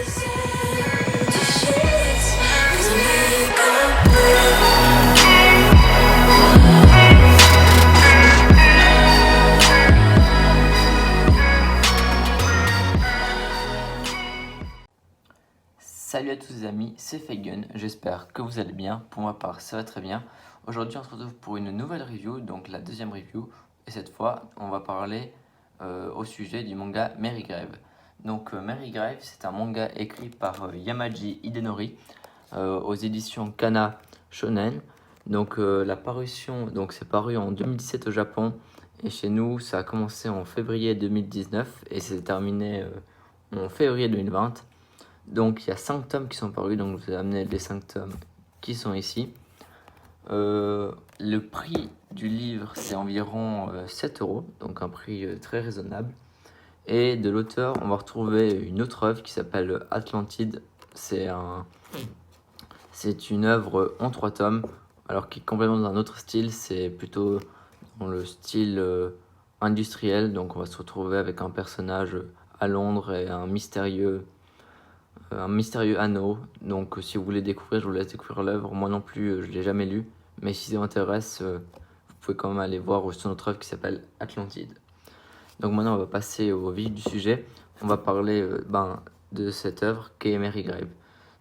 Salut à tous les amis, c'est Feigen, j'espère que vous allez bien, pour ma part ça va très bien. Aujourd'hui on se retrouve pour une nouvelle review, donc la deuxième review, et cette fois on va parler au sujet du manga Mary Grave. Donc Mary Grave c'est un manga écrit par Yamaji Hidenori aux éditions Kana Shonen. Donc la parution, donc c'est paru en 2017 au Japon, et chez nous ça a commencé en février 2019 et c'est terminé en février 2020. Donc il y a 5 tomes qui sont parus, donc je vous ai amené les 5 tomes qui sont ici. Le prix du livre c'est environ 7 €, donc un prix très raisonnable. Et de l'auteur, on va retrouver une autre œuvre qui s'appelle Atlantide. C'est une œuvre en 3 tomes, alors qui est complètement dans un autre style, c'est plutôt dans le style industriel. Donc on va se retrouver avec un personnage à Londres et un mystérieux anneau. Donc si vous voulez découvrir, je vous laisse découvrir l'œuvre. Moi non plus, je ne l'ai jamais lu, mais si ça vous intéresse, vous pouvez quand même aller voir sur notre œuvre qui s'appelle Atlantide. Donc maintenant on va passer au vif du sujet. On va parler de cette œuvre qu'est Mary Grave.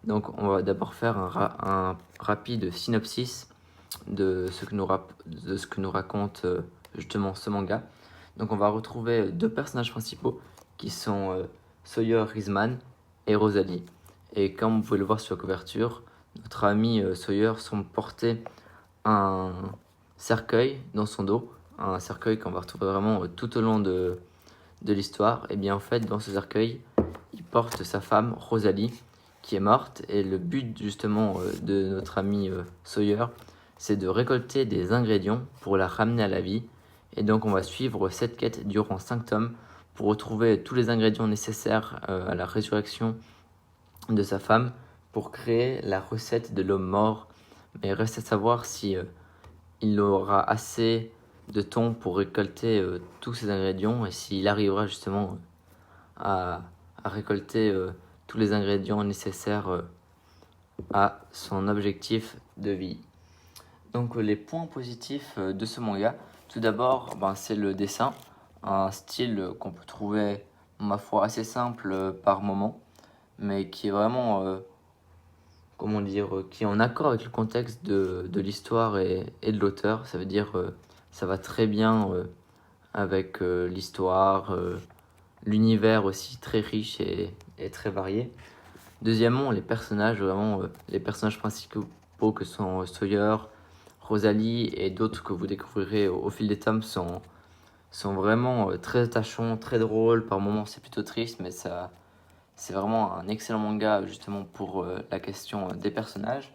Donc on va d'abord faire un rapide synopsis de ce que nous raconte justement ce manga. Donc on va retrouver 2 personnages principaux qui sont Sawyer Risman et Rosalie. Et comme vous pouvez le voir sur la couverture, notre ami Sawyer semble porter un cercueil dans son dos, un cercueil qu'on va retrouver vraiment tout au long de l'histoire. Et bien en fait, dans ce cercueil, il porte sa femme Rosalie qui est morte, et le but justement de notre ami Sawyer, c'est de récolter des ingrédients pour la ramener à la vie. Et donc on va suivre cette quête durant 5 tomes pour retrouver tous les ingrédients nécessaires à la résurrection de sa femme pour créer la recette de l'homme mort. Mais reste à savoir si il aura assez de temps pour récolter tous ces ingrédients, et s'il arrivera justement à récolter tous les ingrédients nécessaires à son objectif de vie. Donc les points positifs de ce manga, tout d'abord c'est le dessin, un style qu'on peut trouver ma foi assez simple par moment, mais qui est vraiment qui est en accord avec le contexte de l'histoire et de l'auteur. Ça veut dire ça va très bien avec l'histoire, l'univers aussi très riche et très varié. Deuxièmement, les personnages, vraiment les personnages principaux que sont Sawyer, Rosalie et d'autres que vous découvrirez au fil des tomes sont vraiment très attachants, très drôles. Par moments c'est plutôt triste, mais c'est vraiment un excellent manga justement pour la question des personnages.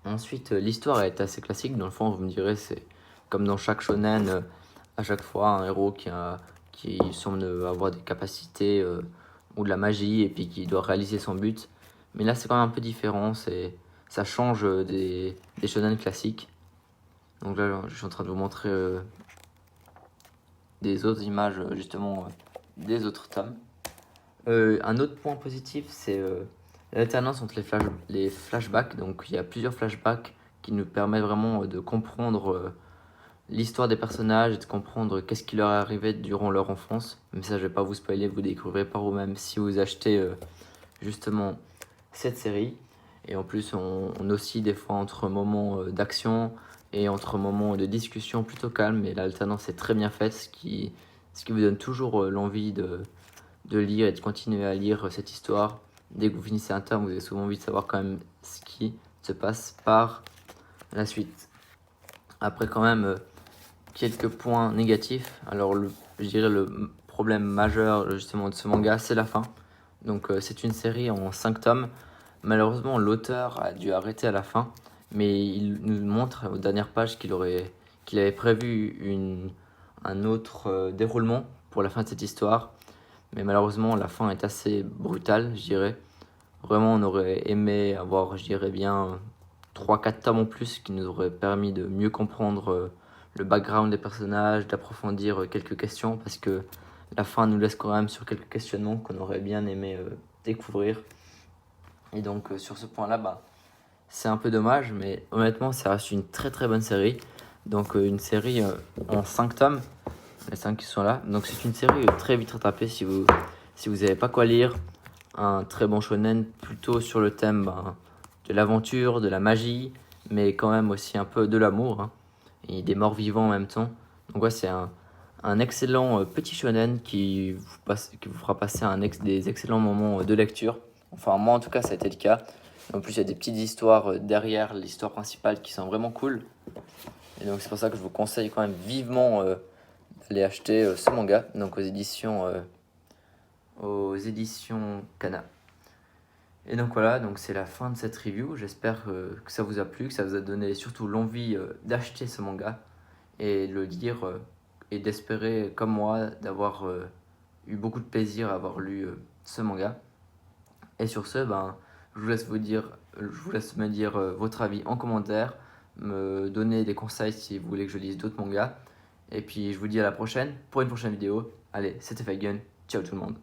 Ensuite, l'histoire est assez classique. Dans le fond, vous me direz, c'est comme dans chaque shonen, à chaque fois un héros qui semble avoir des capacités ou de la magie, et puis qui doit réaliser son but. Mais là c'est quand même un peu différent, ça change des shonen classiques. Donc là je suis en train de vous montrer des autres images justement des autres tomes. Un autre point positif, c'est l'alternance entre les flashbacks. Donc il y a plusieurs flashbacks qui nous permettent vraiment de comprendre l'histoire des personnages et de comprendre qu'est-ce qui leur est arrivé durant leur enfance. Mais ça, je vais pas vous spoiler, vous découvrirez par vous-même si vous achetez justement cette série. Et en plus, on oscille des fois entre moments d'action et entre moments de discussion plutôt calme. Et l'alternance est très bien faite, ce qui vous donne toujours l'envie de lire et de continuer à lire cette histoire. Dès que vous finissez un tome, vous avez souvent envie de savoir quand même ce qui se passe par la suite. Après quand même quelques points négatifs. Alors je dirais le problème majeur justement de ce manga, c'est la fin. Donc c'est une série en 5 tomes. Malheureusement l'auteur a dû arrêter à la fin, mais il nous montre aux dernières pages qu'il avait prévu un autre déroulement pour la fin de cette histoire. Mais malheureusement la fin est assez brutale, je dirais. Vraiment on aurait aimé avoir, je dirais bien, 3-4 tomes en plus qui nous auraient permis de mieux comprendre le background des personnages, d'approfondir quelques questions, parce que la fin nous laisse quand même sur quelques questionnements qu'on aurait bien aimé découvrir. Et donc sur ce point-là, bah, c'est un peu dommage, mais honnêtement, ça reste une très très bonne série. Donc une série en 5 tomes, les 5 qui sont là. Donc c'est une série très vite rattrapée si vous n'avez pas quoi lire. Un très bon shonen plutôt sur le thème de l'aventure, de la magie, mais quand même aussi un peu de l'amour, hein, et des morts vivants en même temps. Donc ouais, c'est un excellent petit shonen qui vous fera passer des excellents moments de lecture. Enfin moi en tout cas ça a été le cas. En plus il y a des petites histoires derrière l'histoire principale qui sont vraiment cool. Et donc c'est pour ça que je vous conseille quand même vivement d'aller acheter ce manga, donc aux éditions Kana. Et donc voilà, donc c'est la fin de cette review. J'espère que ça vous a plu, que ça vous a donné surtout l'envie d'acheter ce manga et de le lire et d'espérer, comme moi, d'avoir eu beaucoup de plaisir à avoir lu ce manga. Et sur ce, je vous laisse me dire votre avis en commentaire, me donner des conseils si vous voulez que je lise d'autres mangas. Et puis je vous dis à la prochaine pour une prochaine vidéo. Allez, c'était Feigen, ciao tout le monde.